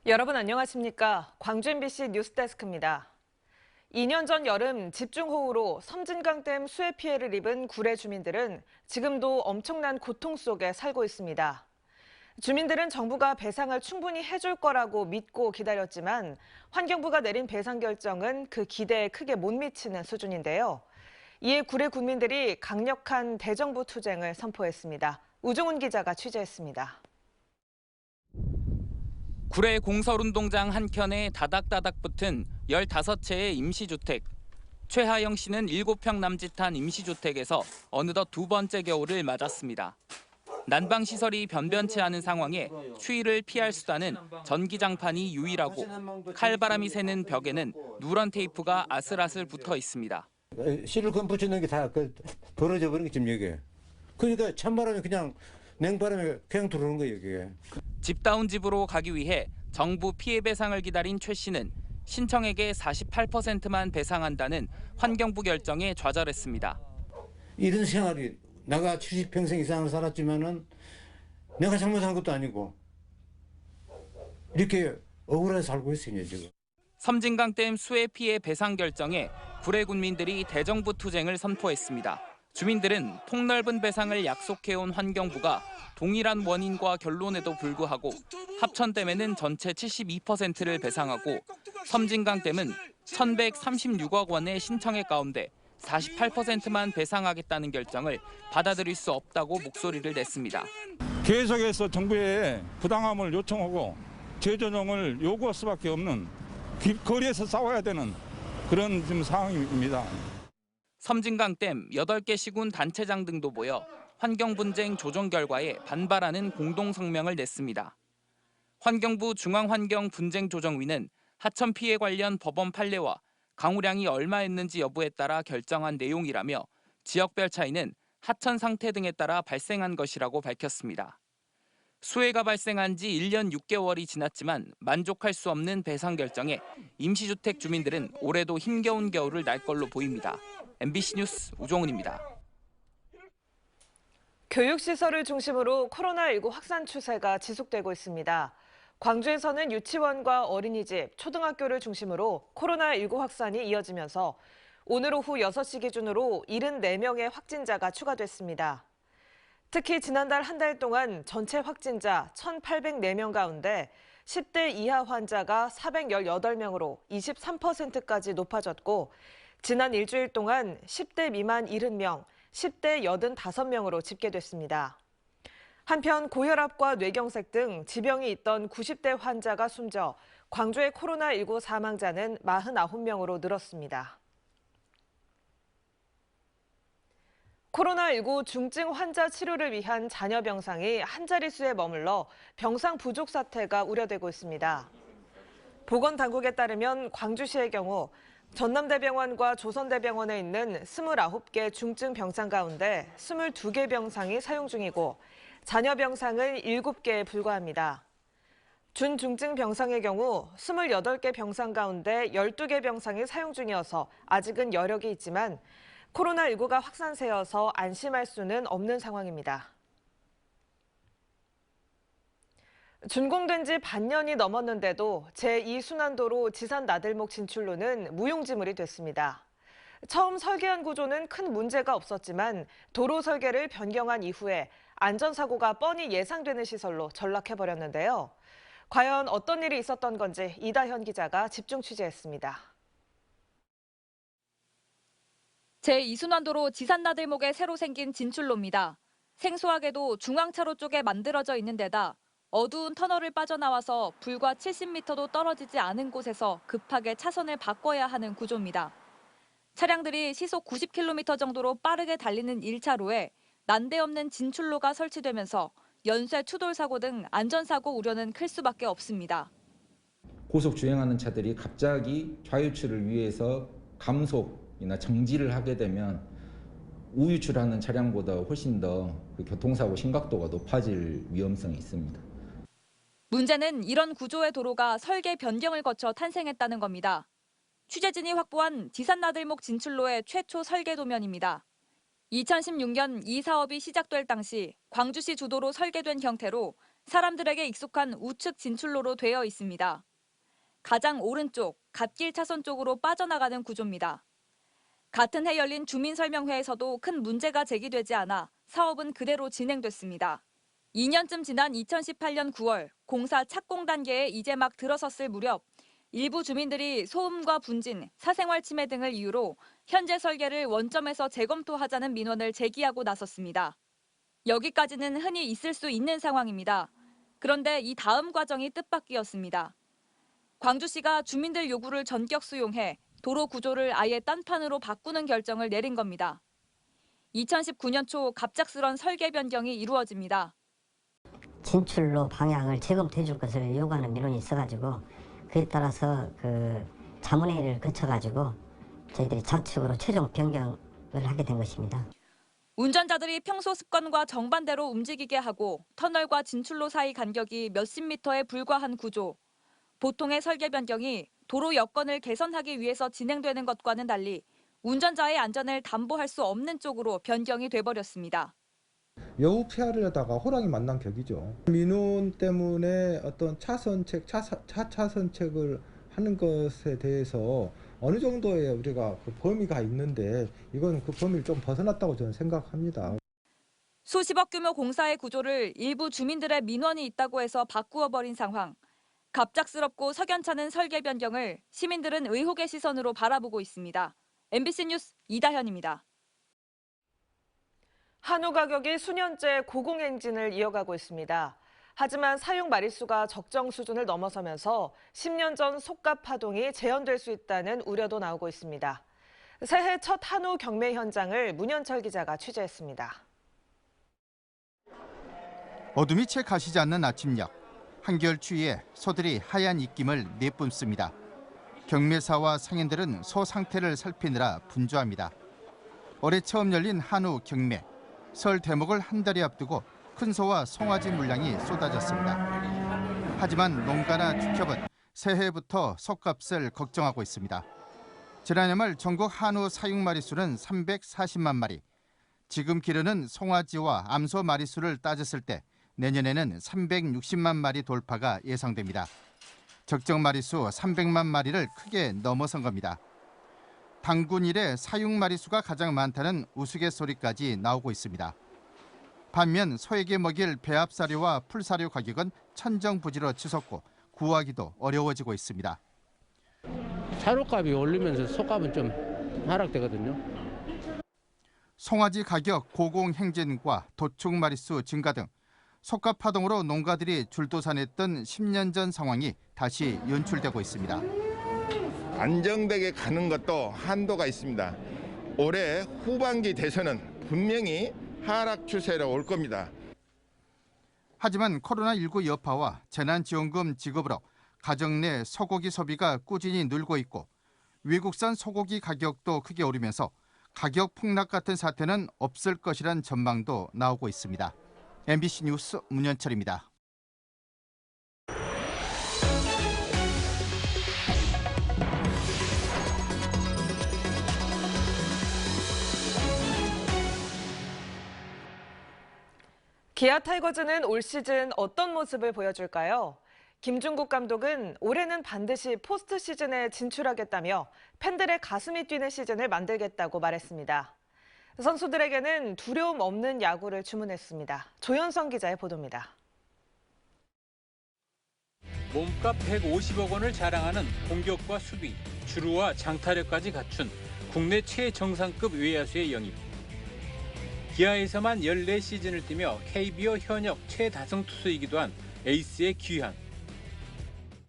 여러분 안녕하십니까? 광주 MBC 뉴스데스크입니다. 2년 전 여름 집중호우로 섬진강댐 수해 피해를 입은 구례 주민들은 지금도 엄청난 고통 속에 살고 있습니다. 주민들은 정부가 배상을 충분히 해줄 거라고 믿고 기다렸지만 환경부가 내린 배상 결정은 그 기대에 크게 못 미치는 수준인데요. 이에 구례 국민들이 강력한 대정부 투쟁을 선포했습니다. 우종훈 기자가 취재했습니다. 구례 공설운동장 한켠에 다닥다닥 붙은 15채의 임시주택. 최하영 씨는 7평 남짓한 임시주택에서 어느덧 두 번째 겨울을 맞았습니다. 난방시설이 변변치 않은 상황에 추위를 피할 수단은 전기장판이 유일하고 칼바람이 새는 벽에는 누런 테이프가 아슬아슬 붙어 있습니다. 실리콘 붙여놓은 게 다 벌어져 버린 게 지금 여기에. 그러니까 찬바람이 그냥 냉바람이 그냥 들어오는 거예요, 여기에. 집다운 집으로 가기 위해 정부 피해 배상을 기다린 최 씨는 신청액의 48%만 배상한다는 환경부 결정에 좌절했습니다. 이런 생활이 내가 70평생 이상을 살았지만은 내가 잘못한 것도 아니고 이렇게 억울하게 살고 있어요, 지금. 섬진강댐 수해 피해 배상 결정에 구례 군민들이 대정부 투쟁을 선포했습니다. 주민들은 폭넓은 배상을 약속해온 환경부가 동일한 원인과 결론에도 불구하고 합천댐에는 전체 72%를 배상하고 섬진강댐은 1,136억 원의 신청액 가운데 48%만 배상하겠다는 결정을 받아들일 수 없다고 목소리를 냈습니다. 계속해서 정부에 부당함을 요청하고 재조정을 요구할 수밖에 없는 길거리에서 싸워야 되는 그런 지금 상황입니다. 섬진강댐 8개 시군 단체장 등도 모여 환경분쟁 조정 결과에 반발하는 공동성명을 냈습니다. 환경부 중앙환경분쟁조정위는 하천 피해 관련 법원 판례와 강우량이 얼마였는지 여부에 따라 결정한 내용이라며 지역별 차이는 하천 상태 등에 따라 발생한 것이라고 밝혔습니다. 수해가 발생한 지 1년 6개월이 지났지만 만족할 수 없는 배상 결정에 임시주택 주민들은 올해도 힘겨운 겨울을 날 걸로 보입니다. MBC 뉴스 우종훈입니다. 교육시설을 중심으로 코로나19 확산 추세가 지속되고 있습니다. 광주에서는 유치원과 어린이집, 초등학교를 중심으로 코로나19 확산이 이어지면서 오늘 오후 6시 기준으로 74명의 확진자가 추가됐습니다. 특히 지난달 한 달 동안 전체 확진자 1,804명 가운데 10대 이하 환자가 418명으로 23%까지 높아졌고 지난 일주일 동안 10대 미만 70명, 10대 85명으로 집계됐습니다. 한편 고혈압과 뇌경색 등 지병이 있던 90대 환자가 숨져 광주의 코로나19 사망자는 49명으로 늘었습니다. 코로나19 중증 환자 치료를 위한 잔여 병상이 한 자릿수에 머물러 병상 부족 사태가 우려되고 있습니다. 보건당국에 따르면 광주시의 경우 전남대병원과 조선대병원에 있는 29개 중증 병상 가운데 22개 병상이 사용 중이고 잔여 병상은 7개에 불과합니다. 준중증 병상의 경우 28개 병상 가운데 12개 병상이 사용 중이어서 아직은 여력이 있지만 코로나19가 확산세여서 안심할 수는 없는 상황입니다. 준공된 지 반년이 넘었는데도 제2순환도로 지산-나들목 진출로는 무용지물이 됐습니다. 처음 설계한 구조는 큰 문제가 없었지만 도로 설계를 변경한 이후에 안전사고가 뻔히 예상되는 시설로 전락해버렸는데요. 과연 어떤 일이 있었던 건지 이다현 기자가 집중 취재했습니다. 제2순환도로 지산나들목에 새로 생긴 진출로입니다. 생소하게도 중앙차로 쪽에 만들어져 있는 데다 어두운 터널을 빠져나와서 불과 70m도 떨어지지 않은 곳에서 급하게 차선을 바꿔야 하는 구조입니다. 차량들이 시속 90km 정도로 빠르게 달리는 1차로에 난데없는 진출로가 설치되면서 연쇄 추돌 사고 등 안전사고 우려는 클 수밖에 없습니다. 고속 주행하는 차들이 갑자기 좌유출을 위해서 감속이나 정지를 하게 되면 우유출하는 차량보다 훨씬 더 교통사고 심각도가 높아질 위험성이 있습니다. 문제는 이런 구조의 도로가 설계 변경을 거쳐 탄생했다는 겁니다. 취재진이 확보한 지산나들목 진출로의 최초 설계 도면입니다. 2016년 이 사업이 시작될 당시 광주시 주도로 설계된 형태로 사람들에게 익숙한 우측 진출로로 되어 있습니다. 가장 오른쪽, 갓길 차선 쪽으로 빠져나가는 구조입니다. 같은 해 열린 주민설명회에서도 큰 문제가 제기되지 않아 사업은 그대로 진행됐습니다. 2년쯤 지난 2018년 9월 공사 착공 단계에 이제 막 들어섰을 무렵 일부 주민들이 소음과 분진, 사생활 침해 등을 이유로 현재 설계를 원점에서 재검토하자는 민원을 제기하고 나섰습니다. 여기까지는 흔히 있을 수 있는 상황입니다. 그런데 이 다음 과정이 뜻밖이었습니다. 광주시가 주민들 요구를 전격 수용해 도로 구조를 아예 딴판으로 바꾸는 결정을 내린 겁니다. 2019년 초 갑작스런 설계 변경이 이루어집니다. 진출로 방향을 재검토해 줄 것을 요구하는 민원이 있어가지고 그에 따라서 자문회의를 거쳐가지고 저희들이 좌측으로 최종 변경을 하게 된 것입니다. 운전자들이 평소 습관과 정반대로 움직이게 하고 터널과 진출로 사이 간격이 몇십 미터에 불과한 구조. 보통의 설계 변경이 도로 여건을 개선하기 위해서 진행되는 것과는 달리 운전자의 안전을 담보할 수 없는 쪽으로 변경이 돼버렸습니다. 여우 피하를 하다가 호랑이 만난 격이죠. 민원 때문에 어떤 차차선책을 하는 것에 대해서 어느 정도의 우리가 그 범위가 있는데 이건 그 범위를 좀 벗어났다고 저는 생각합니다. 수십억 규모 공사의 구조를 일부 주민들의 민원이 있다고 해서 바꾸어 버린 상황. 갑작스럽고 석연찮은 설계 변경을 시민들은 의혹의 시선으로 바라보고 있습니다. MBC 뉴스 이다현입니다. 한우 가격이 수년째 고공행진을 이어가고 있습니다. 하지만 사육 마리수가 적정 수준을 넘어서면서 10년 전 속값 파동이 재현될 수 있다는 우려도 나오고 있습니다. 새해 첫 한우 경매 현장을 문현철 기자가 취재했습니다. 어둠이 채 가시지 않는 아침녘, 한겨울 추위에 소들이 하얀 입김을 내뿜습니다. 경매사와 상인들은 소 상태를 살피느라 분주합니다. 올해 처음 열린 한우 경매. 설 대목을 한 달이 앞두고 큰 소와 송아지 물량이 쏟아졌습니다. 하지만 농가나 축협은 새해부터 소값을 걱정하고 있습니다. 지난해 말 전국 한우 사육 마리수는 340만 마리. 지금 기르는 송아지와 암소 마리수를 따졌을 때 내년에는 360만 마리 돌파가 예상됩니다. 적정 마리수 300만 마리를 크게 넘어선 겁니다. 단군 이래 사육 마리수가 가장 많다는 우스갯소리까지 나오고 있습니다. 반면 소에게 먹일 배합사료와 풀사료 가격은 천정부지로 치솟고 구하기도 어려워지고 있습니다. 사료값이 오르면서 소값은 좀 하락되거든요. 송아지 가격 고공행진과 도축 마리수 증가 등 소값 파동으로 농가들이 줄도산했던 10년 전 상황이 다시 연출되고 있습니다. 안정되게 가는 것도 한도가 있습니다. 올해 후반기 돼서는 분명히 하락 추세로 올 겁니다. 하지만 코로나19 여파와 재난지원금 지급으로 가정 내 소고기 소비가 꾸준히 늘고 있고 외국산 소고기 가격도 크게 오르면서 가격 폭락 같은 사태는 없을 것이란 전망도 나오고 있습니다. MBC 뉴스 문현철입니다. 기아 타이거즈는 올 시즌 어떤 모습을 보여줄까요? 김중국 감독은 올해는 반드시 포스트 시즌에 진출하겠다며 팬들의 가슴이 뛰는 시즌을 만들겠다고 말했습니다. 선수들에게는 두려움 없는 야구를 주문했습니다. 조현성 기자의 보도입니다. 몸값 150억 원을 자랑하는 공격과 수비, 주루와 장타력까지 갖춘 국내 최정상급 외야수의 영입. 기아에서만 14시즌을 뛰며 KBO 현역 최다승 투수이기도 한 에이스의 귀환.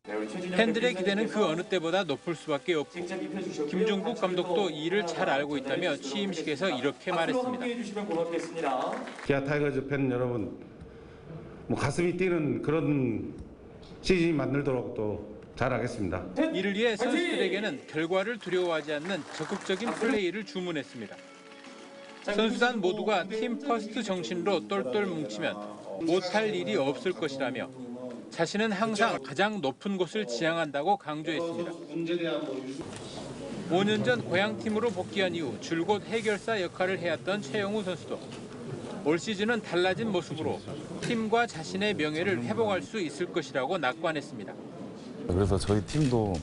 팬들의 기대는 그 어느 때보다 높을 수밖에 없고 김종국 감독도 이를 잘 알고 있다며 취임식에서 이렇게 말했습니다. 기아 타이거즈 팬 여러분, 가슴이 뛰는 그런 시즌이 만들도록 또 잘하겠습니다. 이를 위해 선수들에게는 결과를 두려워하지 않는 적극적인 플레이를 주문했습니다. 선수단 모두가 팀 퍼스트 정신으로 똘똘 뭉치면 못할 일이 없을 것이라며 자신은 항상 가장 높은 곳을 지향한다고 강조했습니다. 5년 전 고향팀으로 복귀한 이후 줄곧 해결사 역할을 해왔던 최영우 선수도 올 시즌은 달라진 모습으로 팀과 자신의 명예를 회복할 수 있을 것이라고 낙관했습니다. 그래서 저희 팀도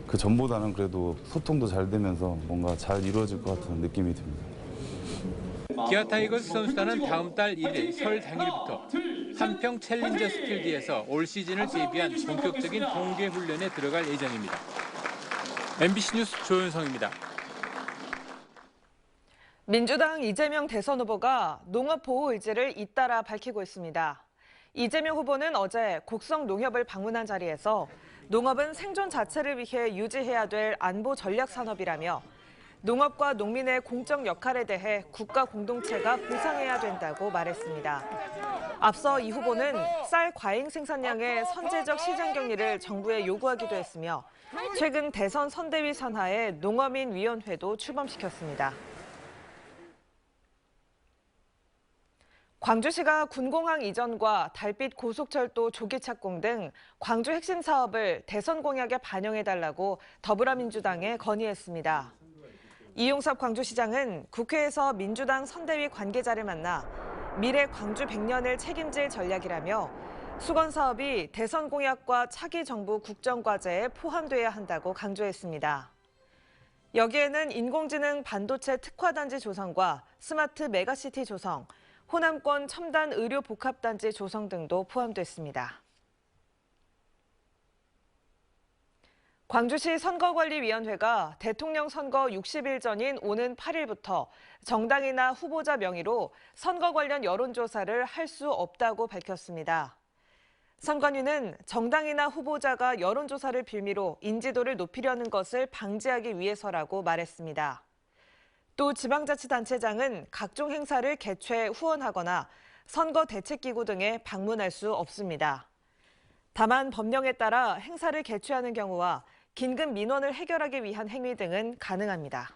그 전보다는 그래도 소통도 잘 되면서 뭔가 잘 이루어질 것 같은 느낌이 듭니다. 기아 타이거즈 선수단은 다음 달 1일 설 당일부터 한평 챌린저 스필드에서 올 시즌을 대비한 본격적인 동계 훈련에 들어갈 예정입니다. MBC 뉴스 조윤성입니다. 민주당 이재명 대선 후보가 농업 보호 의지를 잇따라 밝히고 있습니다. 이재명 후보는 어제 곡성 농협을 방문한 자리에서 농업은 생존 자체를 위해 유지해야 될 안보 전략 산업이라며 농업과 농민의 공적 역할에 대해 국가 공동체가 보상해야 된다고 말했습니다. 앞서 이 후보는 쌀 과잉 생산량의 선제적 시장 격리를 정부에 요구하기도 했으며 최근 대선 선대위 산하의 농어민위원회도 출범시켰습니다. 광주시가 군공항 이전과 달빛 고속철도 조기 착공 등 광주 핵심 사업을 대선 공약에 반영해달라고 더불어민주당에 건의했습니다. 이용섭 광주시장은 국회에서 민주당 선대위 관계자를 만나 미래 광주 100년을 책임질 전략이라며 수건 사업이 대선 공약과 차기 정부 국정과제에 포함돼야 한다고 강조했습니다. 여기에는 인공지능 반도체 특화단지 조성과 스마트 메가시티 조성, 호남권 첨단 의료 복합단지 조성 등도 포함됐습니다. 광주시 선거관리위원회가 대통령 선거 60일 전인 오는 8일부터 정당이나 후보자 명의로 선거 관련 여론조사를 할 수 없다고 밝혔습니다. 선관위는 정당이나 후보자가 여론조사를 빌미로 인지도를 높이려는 것을 방지하기 위해서라고 말했습니다. 또 지방자치단체장은 각종 행사를 개최 후원하거나 선거대책기구 등에 방문할 수 없습니다. 다만 법령에 따라 행사를 개최하는 경우와 긴급 민원을 해결하기 위한 행위 등은 가능합니다.